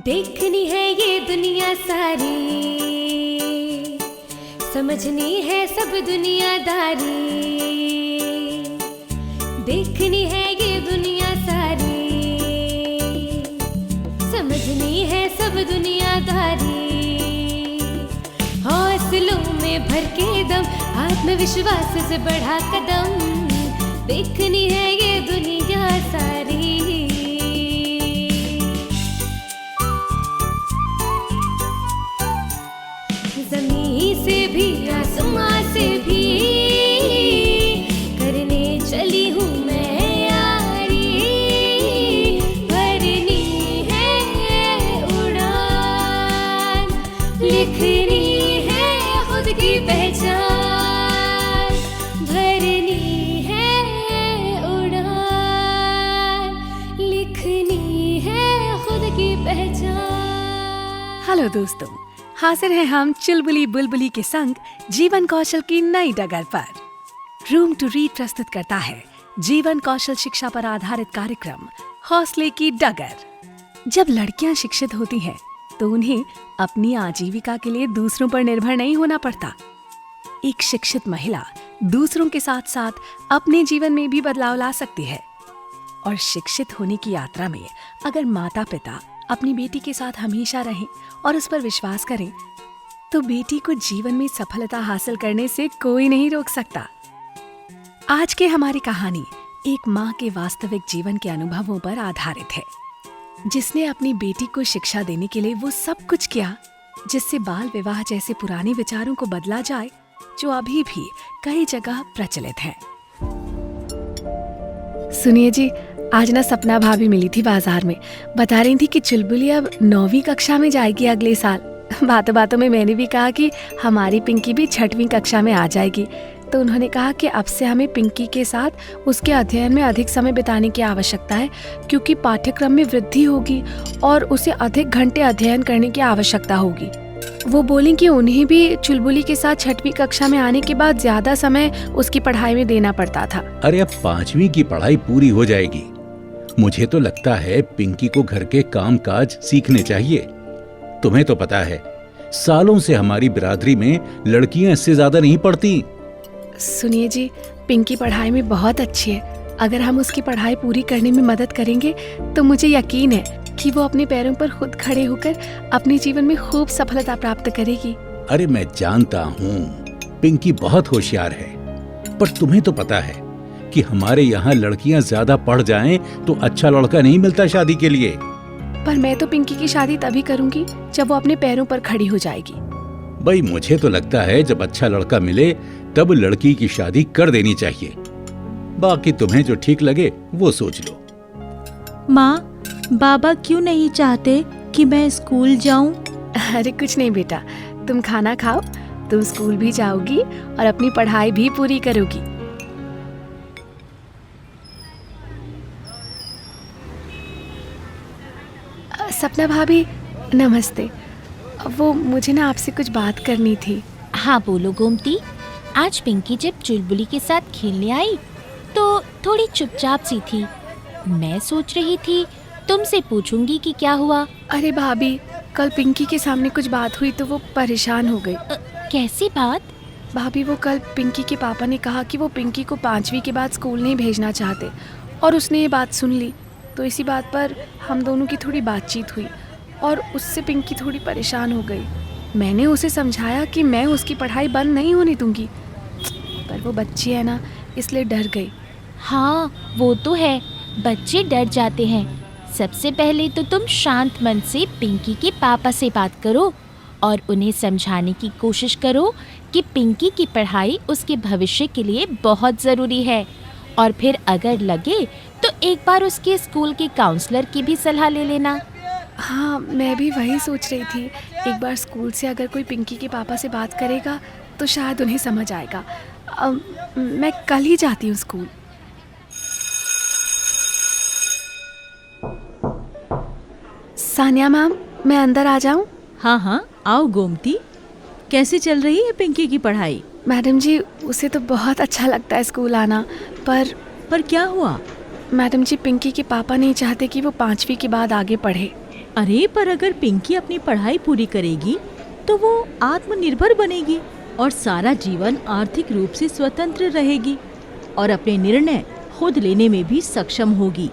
देखनी है ये दुनिया सारी, समझनी है सब दुनियादारी। देखनी है ये दुनिया सारी, समझनी है सब दुनियादारी। हौसलों में भर के दम, आत्मविश्वास से बढ़ा कदम। देखनी है ये दुनिया सारी। ज़मीन से भी आसमां से भी करने चली हूँ मैं यारी। भरनी है उड़ान, लिखनी है खुद की पहचान। भरनी है उड़ान, लिखनी है खुद की पहचान। हेलो दोस्तों, हाजिर हैं हम चुलबुली बुलबुली के संग जीवन कौशल की नई डगर पर। रूम टू रीड प्रस्तुत करता है जीवन कौशल शिक्षा पर आधारित कार्यक्रम हौसले की डगर। जब लड़कियां शिक्षित होती हैं तो उन्हें अपनी आजीविका के लिए दूसरों पर निर्भर नहीं होना पड़ता। एक शिक्षित महिला दूसरों के साथ साथ अपने जीवन में भी बदलाव ला सकती है। और शिक्षित होने की यात्रा में अगर माता पिता अपनी बेटी के साथ हमेशा रहें और उस पर विश्वास करें तो बेटी को जीवन में सफलता हासिल करने से कोई नहीं रोक सकता। आज की हमारी कहानी एक माँ के वास्तविक जीवन के अनुभवों पर आधारित है, जिसने अपनी बेटी को शिक्षा देने के लिए वो सब कुछ किया जिससे बाल विवाह जैसे पुराने विचारों को बदला जाए जो अभी भी कई जगह प्रचलित हैं। सुनिए जी, आज ना सपना भाभी मिली थी बाजार में। बता रही थी कि चुलबुली अब 9वीं कक्षा में जाएगी अगले साल। बातों बातों में मैंने भी कहा कि हमारी पिंकी भी 6वीं कक्षा में आ जाएगी। तो उन्होंने कहा कि अब से हमें पिंकी के साथ उसके अध्ययन में अधिक समय बिताने की आवश्यकता है, क्योंकि पाठ्यक्रम में वृद्धि होगी और उसे अधिक घंटे अध्ययन करने की आवश्यकता होगी। वो बोली कि उन्हें भी चुलबुली के साथ 6वीं कक्षा में आने के बाद ज्यादा समय उसकी पढ़ाई में देना पड़ता था। अरे अब 5वीं की पढ़ाई पूरी हो जाएगी। मुझे तो लगता है पिंकी को घर के काम काज सीखने चाहिए। तुम्हें तो पता है सालों से हमारी बिरादरी में लड़कियां इससे ज्यादा नहीं पढ़ती। सुनिए जी, पिंकी पढ़ाई में बहुत अच्छी है। अगर हम उसकी पढ़ाई पूरी करने में मदद करेंगे तो मुझे यकीन है कि वो अपने पैरों पर खुद खड़े होकर अपने जीवन में खूब सफलता प्राप्त करेगी। अरे मैं जानता हूँ पिंकी बहुत होशियार है, पर तुम्हें तो पता है कि हमारे यहाँ लड़कियाँ ज्यादा पढ़ जाएं तो अच्छा लड़का नहीं मिलता शादी के लिए। पर मैं तो पिंकी की शादी तभी करूँगी जब वो अपने पैरों पर खड़ी हो जाएगी। भाई मुझे तो लगता है जब अच्छा लड़का मिले तब लड़की की शादी कर देनी चाहिए। बाकी तुम्हें जो ठीक लगे वो सोच लो। माँ, बाबा क्यों नहीं चाहते कि मैं स्कूल जाऊं? अरे कुछ नहीं बेटा, तुम खाना खाओ, तुम स्कूल भी जाओगी और अपनी पढ़ाई भी पूरी करोगी। सपना भाभी नमस्ते। वो मुझे ना आपसे कुछ बात करनी थी। हाँ बोलो गोमती। आज पिंकी जब चुलबुली के साथ खेलने आई तो थोड़ी चुपचाप सी थी। मैं सोच रही थी तुमसे पूछूंगी कि क्या हुआ। अरे भाभी, कल पिंकी के सामने कुछ बात हुई तो वो परेशान हो गई। कैसी बात? भाभी, वो कल पिंकी के पापा ने कहा कि वो पिंकी को 5वीं के बाद स्कूल नहीं भेजना चाहते और उसने ये बात सुन ली। तो इसी बात पर हम दोनों की थोड़ी बातचीत हुई और उससे पिंकी थोड़ी परेशान हो गई। मैंने उसे समझाया कि मैं उसकी पढ़ाई बंद नहीं होने दूंगी, पर वो बच्ची है ना, इसलिए डर गई। हाँ वो तो है, बच्चे डर जाते हैं। सबसे पहले तो तुम शांत मन से पिंकी के पापा से बात करो और उन्हें समझाने की कोशिश करो कि पिंकी की पढ़ाई उसके भविष्य के लिए बहुत ज़रूरी है। और फिर अगर लगे तो एक बार उसके स्कूल के काउंसलर की भी सलाह ले लेना। हाँ, मैं भी वही सोच रही थी। एक बार स्कूल से अगर कोई पिंकी के पापा से बात करेगा तो शायद उन्हें समझ आएगा। मैं कल ही जाती हूँ स्कूल। सानिया मैम, मैं अंदर आ जाऊँ? हाँ हाँ आओ गोमती। कैसे चल रही है पिंकी की पढ़ाई? मैडम जी, उसे तो बहुत अच्छा लगता है स्कूल आना, पर क्या हुआ? मैडम जी, पिंकी के पापा नहीं चाहते कि वो 5वीं के बाद आगे पढ़े। अरे पर अगर पिंकी अपनी पढ़ाई पूरी करेगी तो वो आत्मनिर्भर बनेगी और सारा जीवन आर्थिक रूप से स्वतंत्र रहेगी और अपने निर्णय खुद लेने में भी सक्षम होगी।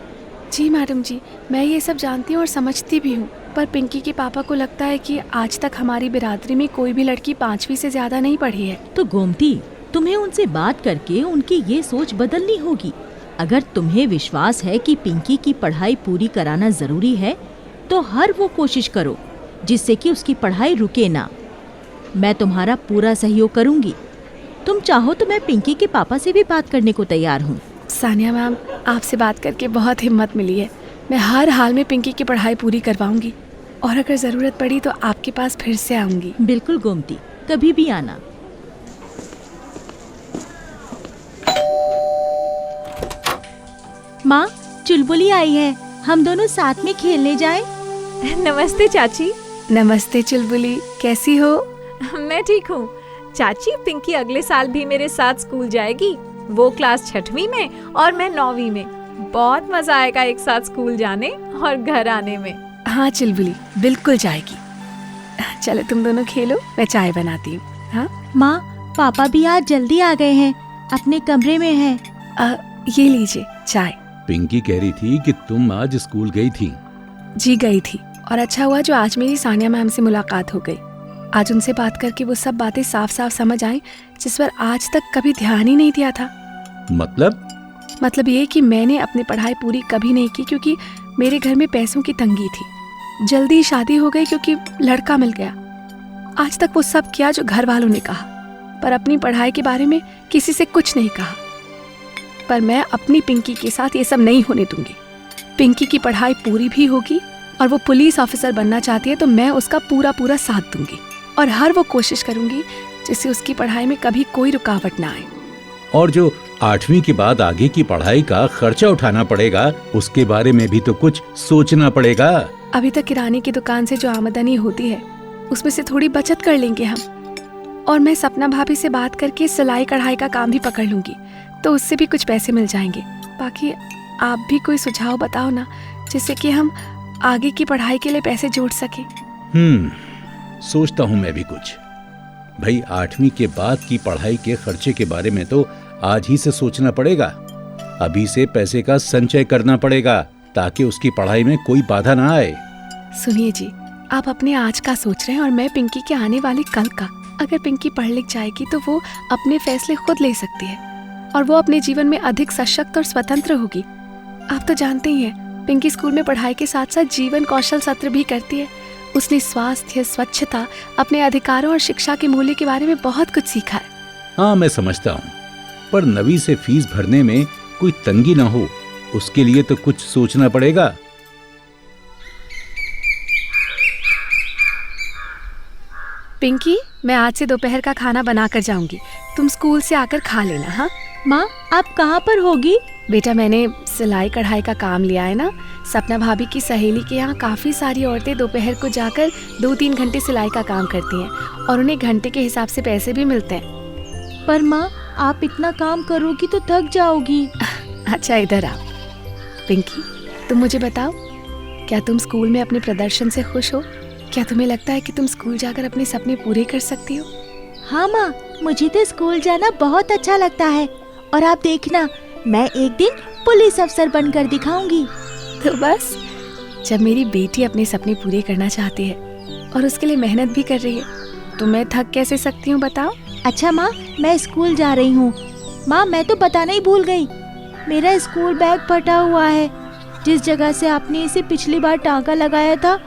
जी मैडम जी, मैं ये सब जानती हूँ और समझती भी हूँ, पर पिंकी के पापा को लगता है कि आज तक हमारी बिरादरी में कोई भी लड़की 5वीं से ज्यादा नहीं पढ़ी है। तो गोमती, तुम्हें उनसे बात करके उनकी ये सोच बदलनी होगी। अगर तुम्हें विश्वास है कि पिंकी की पढ़ाई पूरी कराना जरूरी है तो हर वो कोशिश करो जिससे कि उसकी पढ़ाई रुके ना। मैं तुम्हारा पूरा सहयोग करूंगी। तुम चाहो तो मैं पिंकी के पापा से भी बात करने को तैयार हूँ। सानिया मैम, आपसे बात करके बहुत हिम्मत मिली है। मैं हर हाल में पिंकी की पढ़ाई पूरी करवाऊंगी और अगर ज़रूरत पड़ी तो आपके पास फिर से आऊंगी। बिल्कुल गोमती, कभी भी आना। माँ, चुलबुली आई है, हम दोनों साथ में खेलने जाएं? नमस्ते चाची। नमस्ते चुलबुली, कैसी हो? मैं ठीक हूँ चाची। पिंकी अगले साल भी मेरे साथ स्कूल जाएगी। वो क्लास 6वीं में और मैं 9वीं में। बहुत मजा आएगा एक साथ स्कूल जाने और घर आने में। हाँ चुलबुली, बिल्कुल जाएगी। चलो तुम दोनों खेलो, मैं चाय बनाती हूँ। हाँ माँ, पापा भी आज जल्दी आ गए हैं, अपने कमरे में हैं। ये लीजिए चाय। पिंकी कह रही थी कि तुम आज स्कूल गई थी। जी गई थी, और अच्छा हुआ जो आज मेरी सानिया मैम से मुलाकात हो गई। आज उनसे बात करके वो सब बातें साफ साफ समझ आई जिस पर आज तक कभी ध्यान ही नहीं दिया था। मतलब ये कि मैंने अपनी पढ़ाई पूरी कभी नहीं की क्योंकि मेरे घर में पैसों की तंगी थी। जल्दी शादी हो गई क्योंकि लड़का मिल गया। आज तक वो सब किया जो घर वालों ने कहा, पर अपनी पढ़ाई के बारे में किसी से कुछ नहीं कहा। पर मैं अपनी पिंकी के साथ ये सब नहीं होने दूंगी। पिंकी की पढ़ाई पूरी भी होगी और वो पुलिस ऑफिसर बनना चाहती है तो मैं उसका पूरा साथ दूंगी और हर वो कोशिश करूंगी जिससे उसकी पढ़ाई में कभी कोई रुकावट ना आए। और जो 8वीं के बाद आगे की पढ़ाई का खर्चा उठाना पड़ेगा उसके बारे में भी तो कुछ सोचना पड़ेगा। अभी तक किराने की दुकान से जो आमदनी होती है उसमें से थोड़ी बचत कर लेंगे हम, और मैं सपना भाभी से बात करके सिलाई कढ़ाई का काम भी पकड़ लूंगी तो उससे भी कुछ पैसे मिल जाएंगे। बाकी आप भी कोई सुझाव बताओ ना जिससे कि हम आगे की पढ़ाई के लिए पैसे जोड़ सके। सोचता हूँ मैं भी कुछ। भाई 8वीं के बाद की पढ़ाई के खर्चे के बारे में तो आज ही से सोचना पड़ेगा। अभी से पैसे का संचय करना पड़ेगा ताकि उसकी पढ़ाई में कोई बाधा ना आए। सुनिए जी, आप अपने आज का सोच रहे हैं और मैं पिंकी के आने वाले कल का। अगर पिंकी पढ़ लिख जाएगी तो वो अपने फैसले खुद ले सकती है और वो अपने जीवन में अधिक सशक्त और स्वतंत्र होगी। आप तो जानते ही हैं, पिंकी स्कूल में पढ़ाई के साथ साथ जीवन कौशल सत्र भी करती है। उसने स्वास्थ्य, स्वच्छता, अपने अधिकारों और शिक्षा के मूल्य के बारे में बहुत कुछ सीखा है। हाँ मैं समझता हूँ, पर 9वीं से फीस भरने में कोई तंगी ना हो उसके लिए तो कुछ सोचना पड़ेगा। पिंकी, मैं आज से दोपहर का खाना बना कर जाऊंगी, तुम स्कूल से आकर खा लेना। हाँ माँ, आप कहाँ पर होगी? बेटा, मैंने सिलाई कढ़ाई का काम लिया है ना। सपना भाभी की सहेली के यहाँ काफ़ी सारी औरतें दोपहर को जाकर 2-3 घंटे सिलाई का काम करती हैं और उन्हें घंटे के हिसाब से पैसे भी मिलते हैं। पर माँ, आप इतना काम करोगी तो थक जाओगी। अच्छा इधर आओ। पिंकी, तुम मुझे बताओ, क्या तुम स्कूल में अपने प्रदर्शन से खुश हो? क्या तुम्हें लगता है कि तुम स्कूल जाकर अपने सपने पूरे कर सकती हो? हाँ माँ, मुझे तो स्कूल जाना बहुत अच्छा लगता है और आप देखना, मैं एक दिन पुलिस अफसर बनकर दिखाऊंगी। तो बस, जब मेरी बेटी अपने सपने पूरे करना चाहती है और उसके लिए मेहनत भी कर रही है तो मैं थक कैसे सकती हूँ बताओ? अच्छा माँ, मैं स्कूल जा रही हूँ। माँ, मैं तो बताना ही भूल गई, मेरा स्कूल बैग फटा हुआ है। जिस जगह से आपने इसे पिछली बार टांका लगाया था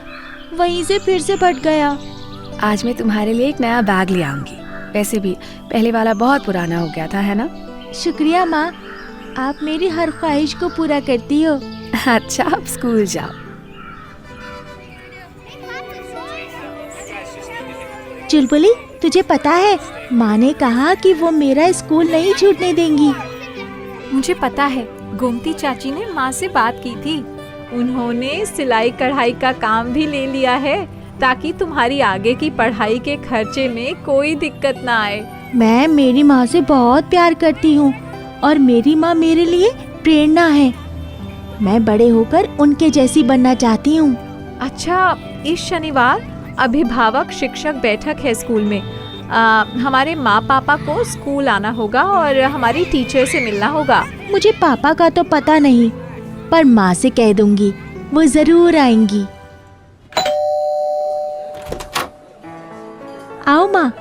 वहीं से फिर से फट गया। आज मैं तुम्हारे लिए एक नया बैग ले आऊंगी। वैसे भी पहले वाला बहुत पुराना हो गया था, है ना? शुक्रिया माँ, आप मेरी हर ख्वाहिश को पूरा करती हो। अच्छा, अब स्कूल जाओ। चुलबुली, तुझे पता है, माँ ने कहा कि वो मेरा स्कूल नहीं छूटने देंगी। मुझे पता है, गोमती चाची ने माँ से बात की थी। उन्होंने सिलाई कढ़ाई का काम भी ले लिया है ताकि तुम्हारी आगे की पढ़ाई के खर्चे में कोई दिक्कत ना आए। मैं मेरी माँ से बहुत प्यार करती हूँ और मेरी माँ मेरे लिए प्रेरणा है। मैं बड़े होकर उनके जैसी बनना चाहती हूँ। अच्छा, इस शनिवार अभिभावक शिक्षक बैठक है स्कूल में। हमारे माँ पापा को स्कूल आना होगा और हमारी टीचर से मिलना होगा। मुझे पापा का तो पता नहीं, पर माँ से कह दूंगी, वो जरूर आएंगी। आओ माँ,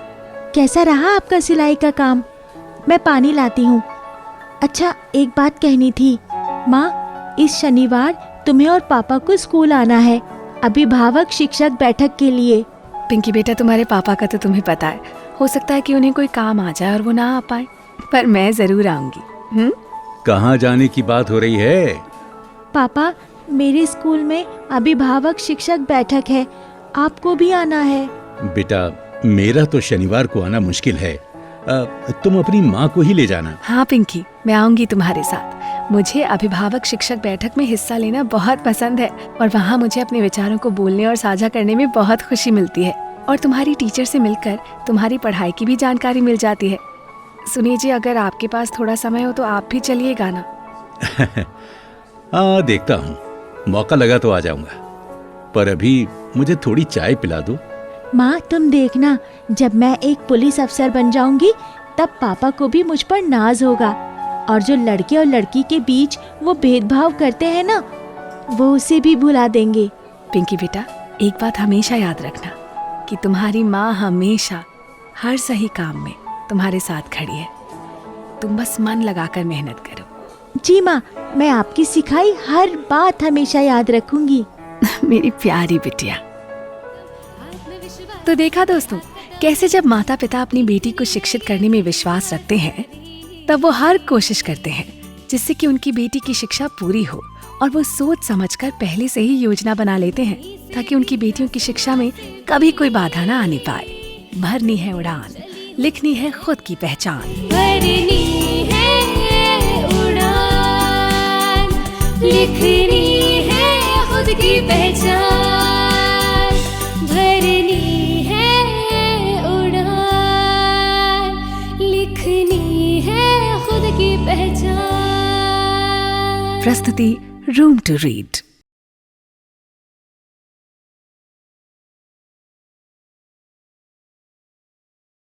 कैसा रहा आपका सिलाई का काम? मैं पानी लाती हूँ। अच्छा, एक बात कहनी थी माँ, इस शनिवार तुम्हें और पापा को स्कूल आना है, अभिभावक शिक्षक बैठक के लिए। पिंकी बेटा, तुम्हारे पापा का तो तुम्हें पता है, हो सकता है कि उन्हें कोई काम आ जाए और वो ना आ पाए, पर मैं जरूर आऊंगी। कहाँ जाने की बात हो रही है? पापा, मेरे स्कूल में अभिभावक शिक्षक बैठक है, आपको भी आना है। बेटा, मेरा तो शनिवार को आना मुश्किल है। तुम अपनी माँ को ही ले जाना। हाँ पिंकी, मैं आऊंगी तुम्हारे साथ। मुझे अभिभावक शिक्षक बैठक में हिस्सा लेना बहुत पसंद है और वहाँ मुझे अपने विचारों को बोलने और साझा करने में बहुत खुशी मिलती है। और तुम्हारी टीचर से मिलकर तुम्हारी पढ़ाई की भी जानकारी मिल जाती है। सुनिए जी, अगर आपके पास थोड़ा समय हो तो आप भी चलिएगा ना। हाँ, देखता हूँ, मौका लगा तो आ जाऊंगा, पर अभी मुझे थोड़ी चाय पिला दो। माँ, तुम देखना, जब मैं एक पुलिस अफसर बन जाऊंगी तब पापा को भी मुझ पर नाज होगा, और जो लड़के और लड़की के बीच वो भेदभाव करते हैं ना, वो उसे भी भुला देंगे। पिंकी बेटा, एक बात हमेशा याद रखना कि तुम्हारी माँ हमेशा हर सही काम में तुम्हारे साथ खड़ी है। तुम बस मन लगाकर मेहनत करो। जी माँ, मैं आपकी सिखाई हर बात हमेशा याद रखूंगी। मेरी प्यारी बिटिया। तो देखा दोस्तों, कैसे जब माता पिता अपनी बेटी को शिक्षित करने में विश्वास रखते हैं, तब वो हर कोशिश करते हैं जिससे कि उनकी बेटी की शिक्षा पूरी हो, और वो सोच समझकर पहले से ही योजना बना लेते हैं ताकि उनकी बेटियों की शिक्षा में कभी कोई बाधा ना आने पाए। भरनी है उड़ान, लिखनी है खुद की पहचान। भरनी है उड़ान, लिखनी है खुद की पहचान। भरनी है उड़ान, लिखनी है खुद की पहचान। प्रस्तुति रूम टू रीड।